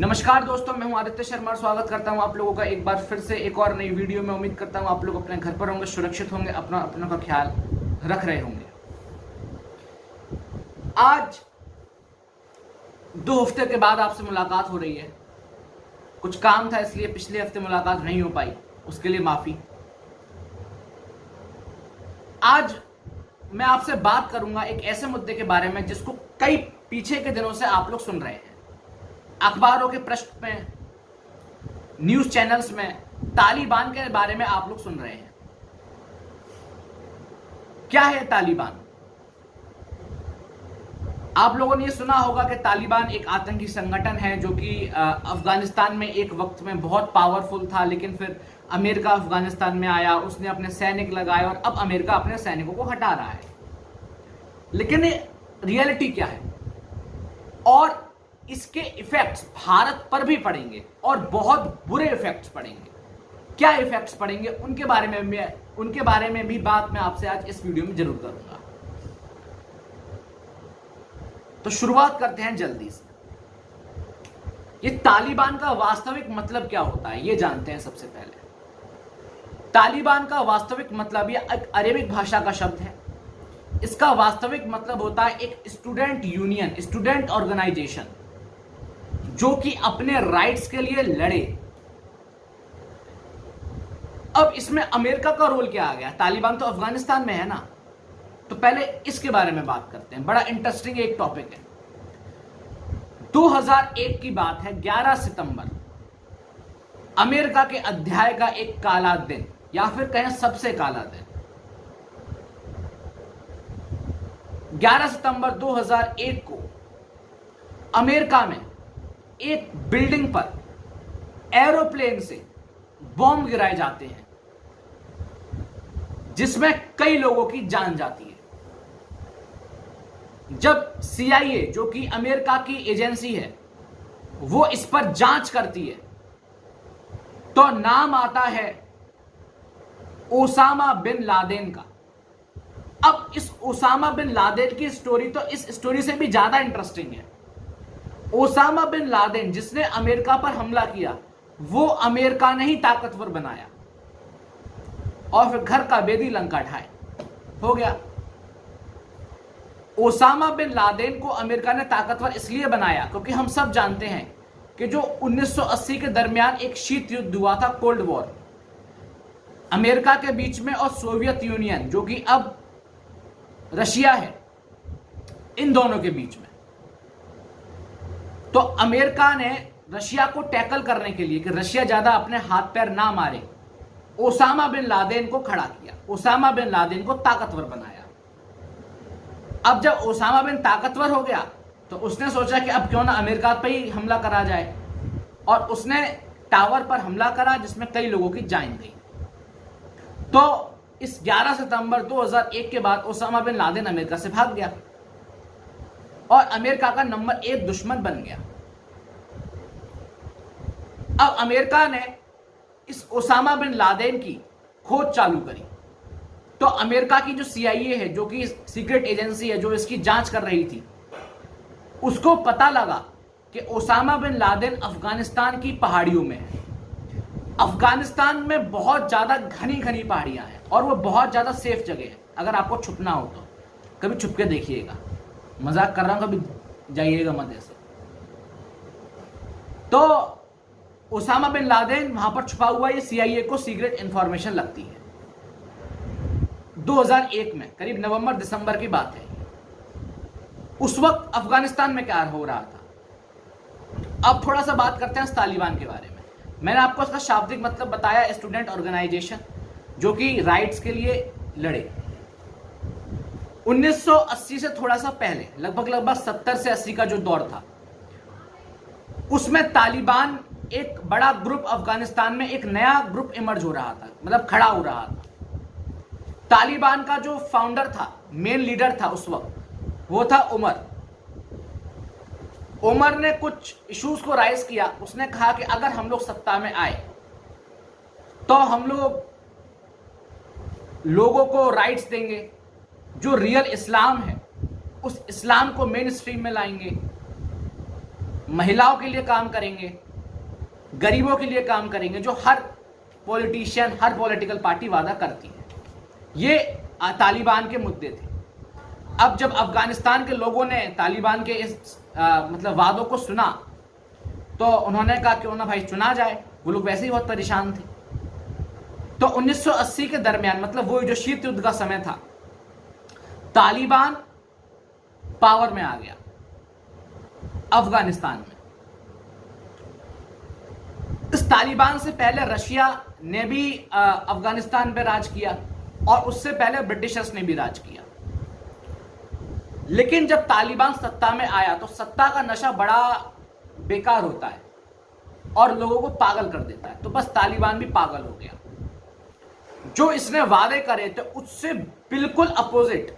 नमस्कार दोस्तों, मैं हूं आदित्य शर्मा और स्वागत करता हूं आप लोगों का एक बार फिर से एक और नई वीडियो में। उम्मीद करता हूं आप लोग अपने घर पर होंगे, सुरक्षित होंगे, अपनों का ख्याल रख रहे होंगे। आज 2 हफ्ते के बाद आपसे मुलाकात हो रही है। कुछ काम था इसलिए पिछले हफ्ते मुलाकात नहीं हो पाई, उसके लिए माफी। आज मैं आपसे बात करूंगा एक ऐसे मुद्दे के बारे में जिसको कई पीछे के दिनों से आप लोग सुन रहे हैं। अखबारों के पृष्ठ में, न्यूज चैनल्स में तालिबान के बारे में आप लोग सुन रहे हैं। क्या है तालिबान? आप लोगों ने यह सुना होगा कि तालिबान एक आतंकी संगठन है जो कि अफगानिस्तान में एक वक्त में बहुत पावरफुल था, लेकिन फिर अमेरिका अफगानिस्तान में आया, उसने अपने सैनिक लगाए और अब अमेरिका अपने सैनिकों को हटा रहा है। लेकिन रियलिटी क्या है और इसके इफेक्ट्स भारत पर भी पड़ेंगे और बहुत बुरे इफेक्ट्स पड़ेंगे। क्या इफेक्ट्स पड़ेंगे उनके बारे में भी बात मैं आपसे आज इस वीडियो में जरूर करूंगा। तो शुरुआत करते हैं जल्दी से। ये तालिबान का वास्तविक मतलब क्या होता है ये जानते हैं। सबसे पहले तालिबान का वास्तविक मतलब, ये एक अरेबिक भाषा का शब्द है। इसका वास्तविक मतलब होता है एक स्टूडेंट यूनियन, स्टूडेंट ऑर्गेनाइजेशन जो कि अपने राइट्स के लिए लड़े। अब इसमें अमेरिका का रोल क्या आ गया? तालिबान तो अफगानिस्तान में है ना, तो पहले इसके बारे में बात करते हैं। बड़ा इंटरेस्टिंग एक टॉपिक है। 2001 की बात है, 11 सितंबर, अमेरिका के अध्याय का एक काला दिन, या फिर कहें सबसे काला दिन। 11 सितंबर 2001 को अमेरिका में एक बिल्डिंग पर एरोप्लेन से बॉम्ब गिराए जाते हैं जिसमें कई लोगों की जान जाती है। जब CIA, जो कि अमेरिका की एजेंसी है, वो इस पर जांच करती है तो नाम आता है ओसामा बिन लादेन का। अब इस ओसामा बिन लादेन की स्टोरी तो इस स्टोरी से भी ज्यादा इंटरेस्टिंग है। ओसामा बिन लादेन जिसने अमेरिका पर हमला किया, वो अमेरिका ने ही ताकतवर बनाया और फिर घर का बेदी लंका ढाए हो गया। ओसामा बिन लादेन को अमेरिका ने ताकतवर इसलिए बनाया क्योंकि हम सब जानते हैं कि जो 1980 के दरमियान एक शीत युद्ध हुआ था, कोल्ड वॉर, अमेरिका के बीच में और सोवियत यूनियन जो कि अब रशिया है, इन दोनों के बीच में। तो अमेरिका ने रशिया को टैकल करने के लिए कि रशिया ज्यादा अपने हाथ पैर ना मारे, ओसामा बिन लादेन को खड़ा किया, ओसामा बिन लादेन को ताकतवर बनाया। अब जब ओसामा बिन ताकतवर हो गया तो उसने सोचा कि अब क्यों ना अमेरिका पे ही हमला करा जाए, और उसने टावर पर हमला करा जिसमें कई लोगों की जान गई। तो इस 11 सितंबर 2001 के बाद ओसामा बिन लादेन अमेरिका से भाग गया और अमेरिका का नंबर 1 दुश्मन बन गया। अब अमेरिका ने इस ओसामा बिन लादेन की खोज चालू करी। तो अमेरिका की जो CIA है, जो कि सीक्रेट एजेंसी है जो इसकी जांच कर रही थी, उसको पता लगा कि ओसामा बिन लादेन अफगानिस्तान की पहाड़ियों में है। अफगानिस्तान में बहुत ज्यादा घनी घनी पहाड़ियां हैं और वो बहुत ज्यादा सेफ जगह है। अगर आपको छुपना हो तो कभी छुप के देखिएगा, मजाक कर रहा हूं, कभी जाइएगा मत ऐसे। तो ओसामा बिन लादेन वहां पर छुपा हुआ, ये CIA को सीक्रेट इंफॉर्मेशन लगती है। 2001 में करीब नवंबर दिसंबर की बात है। उस वक्त अफगानिस्तान में क्या हो रहा था। अब थोड़ा सा बात करते हैं तालिबान के बारे में। मैंने आपको इसका शाब्दिक मतलब बताया, स्टूडेंट ऑर्गेनाइजेशन जो कि राइट्स के लिए लड़े। 1980 से थोड़ा सा पहले, लगभग 70 से 80 का जो दौर था, उसमें तालिबान एक बड़ा ग्रुप, अफगानिस्तान में एक नया ग्रुप इमर्ज हो रहा था, मतलब खड़ा हो रहा था। तालिबान का जो फाउंडर था, मेन लीडर था उस वक्त, वो था उमर। उमर ने कुछ इश्यूज को राइज किया। उसने कहा कि अगर हम लोग सत्ता में आए तो हम लोगों को राइट्स देंगे, जो रियल इस्लाम है उस इस्लाम को मेन स्ट्रीम में लाएंगे, महिलाओं के लिए काम करेंगे, गरीबों के लिए काम करेंगे, जो हर पॉलिटिशियन, हर पॉलिटिकल पार्टी वादा करती है। ये तालिबान के मुद्दे थे। अब जब अफगानिस्तान के लोगों ने तालिबान के इस मतलब वादों को सुना, तो उन्होंने कहा क्यों ना भाई चुना जाए। वो लोग वैसे ही बहुत परेशान थे। तो 1980 के दरमियान, मतलब वो जो शीत युद्ध का समय था, तालिबान पावर में आ गया अफगानिस्तान में। इस तालिबान से पहले रशिया ने भी अफगानिस्तान पे राज किया, और उससे पहले ब्रिटिशर्स ने भी राज किया। लेकिन जब तालिबान सत्ता में आया तो सत्ता का नशा बड़ा बेकार होता है और लोगों को पागल कर देता है। तो बस तालिबान भी पागल हो गया। जो इसने वादे करे थे उससे बिल्कुल अपोजिट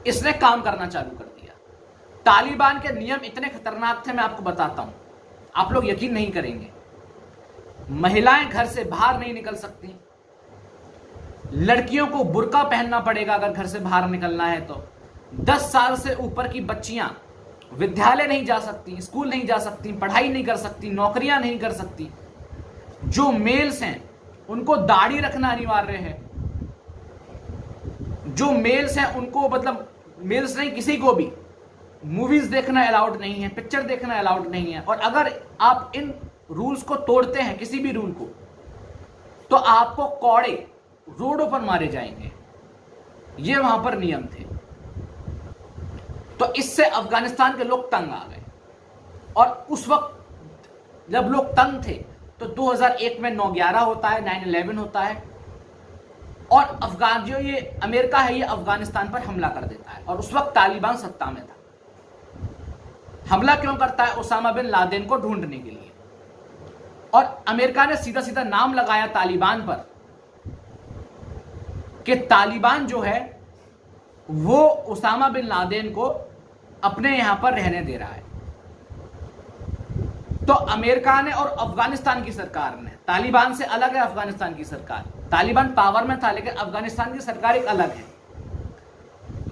इसने काम करना चालू कर दिया। तालिबान के नियम इतने खतरनाक थे, मैं आपको बताता हूं, आप लोग यकीन नहीं करेंगे। महिलाएं घर से बाहर नहीं निकल सकती, लड़कियों को बुर्का पहनना पड़ेगा अगर घर से बाहर निकलना है तो। 10 साल से ऊपर की बच्चियां विद्यालय नहीं जा सकती, स्कूल नहीं जा सकती, पढ़ाई नहीं कर सकती, नौकरियां नहीं कर सकती। जो मेल्स हैं उनको दाढ़ी रखना अनिवार्य है। जो मेल्स हैं उनको, मतलब मेल्स नहीं, किसी को भी मूवीज देखना अलाउड नहीं है, पिक्चर देखना अलाउड नहीं है। और अगर आप इन रूल्स को तोड़ते हैं, किसी भी रूल को, तो आपको कौड़े रोडों पर मारे जाएंगे। ये वहां पर नियम थे। तो इससे अफगानिस्तान के लोग तंग आ गए। और उस वक्त जब लोग तंग थे तो 2001 में 9/11 होता है, 9/11 होता है, और अफगान जो ये अमेरिका है, ये अफगानिस्तान पर हमला कर देता है। और उस वक्त तालिबान सत्ता में था। हमला क्यों करता है? ओसामा बिन लादेन को ढूंढने के लिए। और अमेरिका ने सीधा सीधा नाम लगाया तालिबान पर कि तालिबान जो है वो ओसामा बिन लादेन को अपने यहां पर रहने दे रहा है। तो अमेरिका ने और अफगानिस्तान की सरकार ने, तालिबान से अलग है अफगानिस्तान की सरकार। तालिबान पावर में था, लेकिन अफगानिस्तान की सरकार एक अलग है,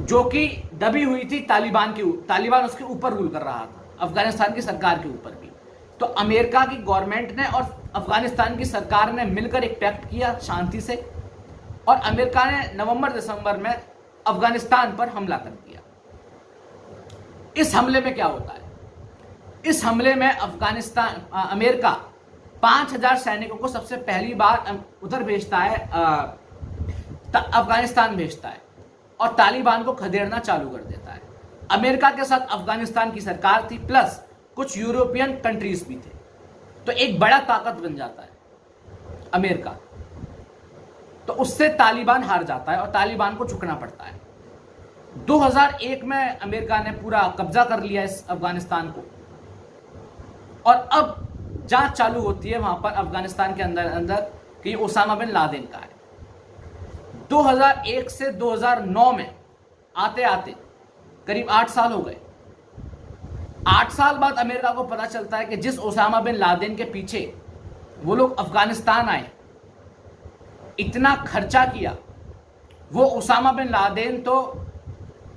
जो कि दबी हुई थी तालिबान उसके ऊपर रूल कर रहा था, अफगानिस्तान की सरकार के ऊपर भी। तो अमेरिका की गवर्नमेंट ने और अफगानिस्तान की सरकार ने मिलकर एक पैक्ट किया शांति से, और अमेरिका ने नवंबर-दिसंबर में अफगानिस्तान पर हमला कर दिया। इस हमले में क्या होता है? इस हमले में अमेरिका 5000 सैनिकों को सबसे पहली बार उधर भेजता है, अफगानिस्तान भेजता है, और तालिबान को खदेड़ना चालू कर देता है। अमेरिका के साथ अफगानिस्तान की सरकार थी, प्लस कुछ यूरोपियन कंट्रीज भी थे। तो एक बड़ा ताकत बन जाता है अमेरिका। तो उससे तालिबान हार जाता है और तालिबान को झुकना पड़ता है। 2001 में अमेरिका ने पूरा कब्जा कर लिया इस अफगानिस्तान को, और अब जांच चालू होती है वहां पर अफगानिस्तान के अंदर कि ओसामा बिन लादेन का है। 2001 से 2009 में आते आते करीब 8 साल हो गए। 8 साल बाद अमेरिका को पता चलता है कि जिस ओसामा बिन लादेन के पीछे वो लोग अफगानिस्तान आए, इतना खर्चा किया, वो ओसामा बिन लादेन तो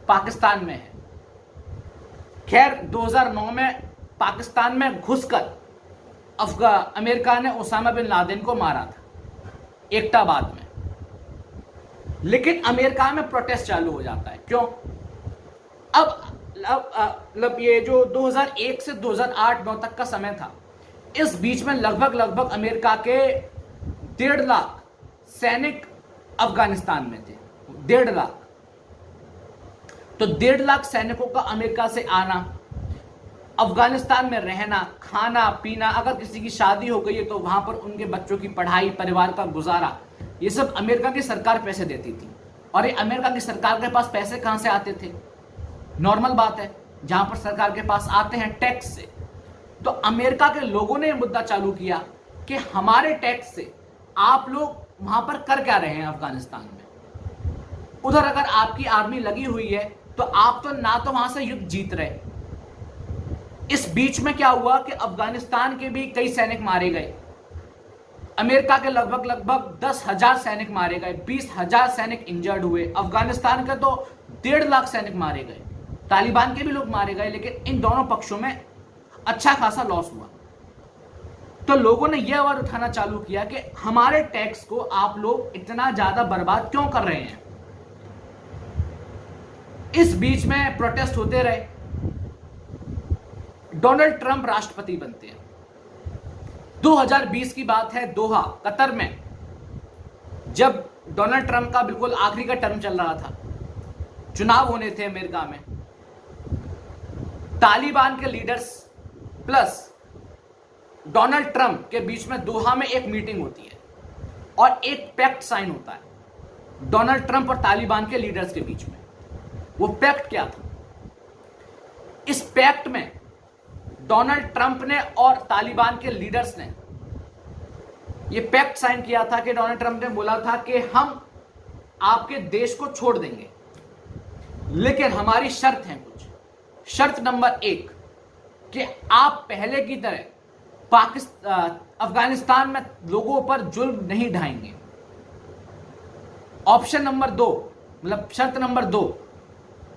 पाकिस्तान में है। खैर 2009 में पाकिस्तान में घुसकर अमेरिका ने ओसामा बिन लादेन को मारा था एबटाबाद में। लेकिन अमेरिका में प्रोटेस्ट चालू हो जाता है। क्यों? अब ये जो 2001 से 2008-9 तक का समय था, इस बीच में लगभग अमेरिका के 1.5 लाख सैनिक अफगानिस्तान में थे। 1.5 लाख। तो 1.5 लाख सैनिकों का अमेरिका से आना, अफगानिस्तान में रहना, खाना पीना, अगर किसी की शादी हो गई है तो वहां पर उनके बच्चों की पढ़ाई, परिवार का गुजारा, ये सब अमेरिका की सरकार पैसे देती थी। और ये अमेरिका की सरकार के पास पैसे कहां से आते थे? नॉर्मल बात है, जहां पर सरकार के पास आते हैं टैक्स से। तो अमेरिका के लोगों ने मुद्दा चालू किया कि हमारे टैक्स से आप लोग वहां पर कर क्या रहे हैं अफगानिस्तान में? उधर अगर आपकी आर्मी लगी हुई है तो आप तो ना तो वहां से युद्ध जीत रहे। इस बीच में क्या हुआ कि अफगानिस्तान के भी कई सैनिक मारे गए। अमेरिका के लगभग 10,000 सैनिक मारे गए, 20,000 सैनिक इंजर्ड हुए। अफगानिस्तान के तो 1.5 लाख सैनिक मारे गए। तालिबान के भी लोग मारे गए, लेकिन इन दोनों पक्षों में अच्छा खासा लॉस हुआ। तो लोगों ने यह आवाज उठाना चालू किया कि हमारे टैक्स को आप लोग इतना ज्यादा बर्बाद क्यों कर रहे हैं। इस बीच में प्रोटेस्ट होते रहे। डोनाल्ड ट्रंप राष्ट्रपति बनते हैं। 2020 की बात है, दोहा कतर में, जब डोनाल्ड ट्रंप का बिल्कुल आखिरी का टर्म चल रहा था, चुनाव होने थे अमेरिका में। तालिबान के लीडर्स प्लस डोनाल्ड ट्रंप के बीच में दोहा में एक मीटिंग होती है और एक पैक्ट साइन होता है डोनाल्ड ट्रंप और तालिबान के लीडर्स के बीच में। वो पैक्ट क्या था? इस पैक्ट में डोनाल्ड ट्रंप ने और तालिबान के लीडर्स ने ये पैक्ट साइन किया था कि डोनाल्ड ट्रंप ने बोला था कि हम आपके देश को छोड़ देंगे, लेकिन हमारी शर्त है कुछ। शर्त नंबर 1 कि आप पहले की तरह अफगानिस्तान में लोगों पर जुल्म नहीं ढाएंगे। ऑप्शन नंबर 2, मतलब शर्त नंबर 2,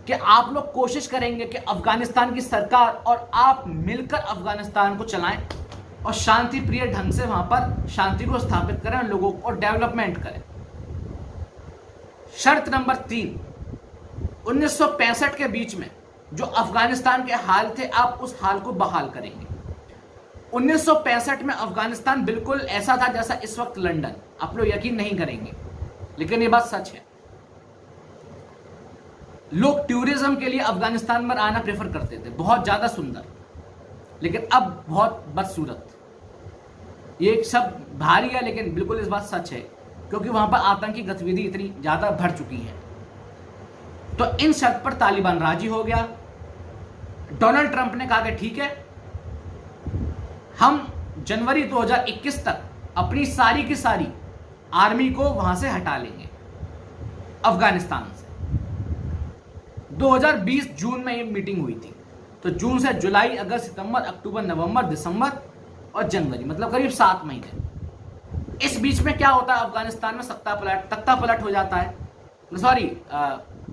कि आप लोग कोशिश करेंगे कि अफगानिस्तान की सरकार और आप मिलकर अफगानिस्तान को चलाएं और शांति प्रिय ढंग से वहां पर शांति को स्थापित करें, लोगों को डेवलपमेंट करें। शर्त नंबर 3, 1965 के बीच में जो अफगानिस्तान के हाल थे, आप उस हाल को बहाल करेंगे। 1965 में अफगानिस्तान बिल्कुल ऐसा था जैसा इस वक्त लंदन। आप लोग यकीन नहीं करेंगे, लेकिन ये बात सच है। लोग टूरिज्म के लिए अफगानिस्तान में आना प्रेफर करते थे, बहुत ज्यादा सुंदर, लेकिन अब बहुत बदसूरत। ये एक शब्द भारी है, लेकिन बिल्कुल इस बात सच है, क्योंकि वहां पर आतंकी गतिविधि इतनी ज्यादा बढ़ चुकी है। तो इन शर्त पर तालिबान राजी हो गया। डोनाल्ड ट्रंप ने कहा कि ठीक है, हम जनवरी 2021 तक अपनी सारी की सारी आर्मी को वहां से हटा लेंगे, अफगानिस्तान से। 2020 जून में ये मीटिंग हुई थी। तो जून से जुलाई, अगस्त, सितंबर, अक्टूबर, नवंबर, दिसंबर और जनवरी, मतलब करीब 7 महीने। इस बीच में क्या होता है, अफगानिस्तान में तख्ता पलट हो जाता है।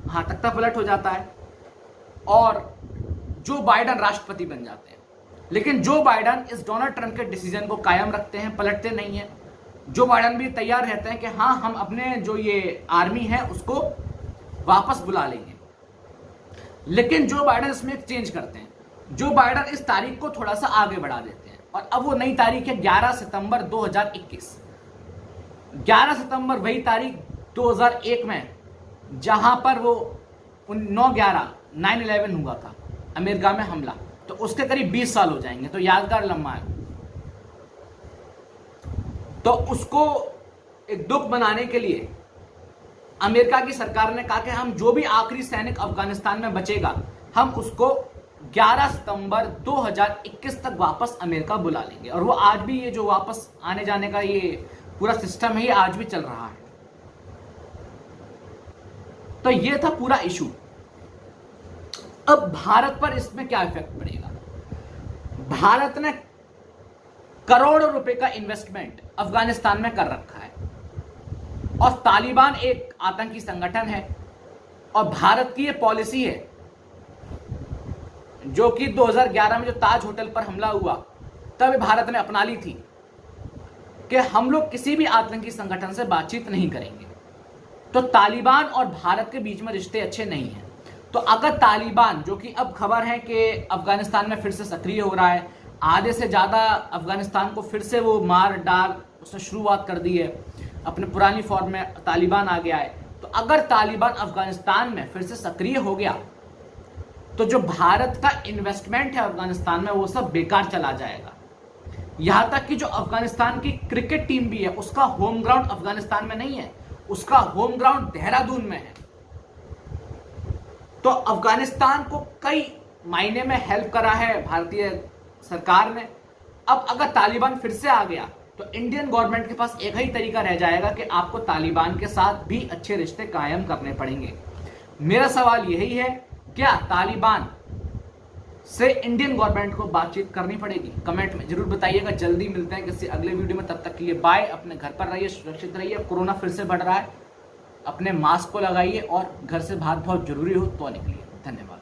तख्ता पलट हो जाता है और जो बाइडन राष्ट्रपति बन जाते हैं। लेकिन जो बाइडन इस डोनाल्ड ट्रंप के डिसीजन को कायम रखते हैं, पलटते नहीं हैं। जो बाइडन भी तैयार रहते हैं कि हाँ, हम अपने जो ये आर्मी है उसको वापस बुला लेंगे। लेकिन जो बाइडन इसमें एक चेंज करते हैं। जो बाइडन इस तारीख को थोड़ा सा आगे बढ़ा देते हैं और अब वो नई तारीख है 11 सितंबर 2021। 11 सितंबर वही तारीख 2001 में जहां पर वो 9/11 हुआ था, अमेरिका में हमला। तो उसके करीब 20 साल हो जाएंगे। तो यादगार लम्हा है। तो उसको एक दुख मनाने के लिए अमेरिका की सरकार ने कहा कि हम जो भी आखिरी सैनिक अफगानिस्तान में बचेगा, हम उसको 11 सितंबर 2021 तक वापस अमेरिका बुला लेंगे। और वो आज भी, ये जो वापस आने जाने का ये पूरा सिस्टम है, ये आज भी चल रहा है। तो ये था पूरा इशू। अब भारत पर इसमें क्या इफेक्ट पड़ेगा? भारत ने करोड़ों रुपए का इन्वेस्टमेंट अफगानिस्तान में कर रखा है और तालिबान एक आतंकी संगठन है। और भारत की ये पॉलिसी है, जो कि 2011 में जो ताज होटल पर हमला हुआ, तब भारत ने अपना ली थी कि हम लोग किसी भी आतंकी संगठन से बातचीत नहीं करेंगे। तो तालिबान और भारत के बीच में रिश्ते अच्छे नहीं हैं। तो अगर तालिबान, जो कि अब खबर है कि अफगानिस्तान में फिर से सक्रिय हो रहा है, आधे से ज्यादा अफगानिस्तान को फिर से वो मार डाल उसने शुरुआत कर दी है, अपने पुरानी फॉर्म में तालिबान आ गया है। तो अगर तालिबान अफगानिस्तान में फिर से सक्रिय हो गया, तो जो भारत का इन्वेस्टमेंट है अफगानिस्तान में, वो सब बेकार चला जाएगा। यहां तक कि जो अफगानिस्तान की क्रिकेट टीम भी है, उसका होम ग्राउंड अफगानिस्तान में नहीं है, उसका होम ग्राउंड देहरादून में है। तो अफगानिस्तान को कई मायने में हेल्प करा है भारतीय सरकार ने। अब अगर तालिबान फिर से आ गया, तो इंडियन गवर्नमेंट के पास एक ही तरीका रह जाएगा कि आपको तालिबान के साथ भी अच्छे रिश्ते कायम करने पड़ेंगे। मेरा सवाल यही है, क्या तालिबान से इंडियन गवर्नमेंट को बातचीत करनी पड़ेगी? कमेंट में जरूर बताइएगा। जल्दी मिलते हैं किसी अगले वीडियो में, तब तक के लिए बाय। अपने घर पर रहिए, सुरक्षित रहिए। कोरोना फिर से बढ़ रहा है, अपने मास्क को लगाइए और घर से बाहर बहुत जरूरी हो तो निकलिए। धन्यवाद।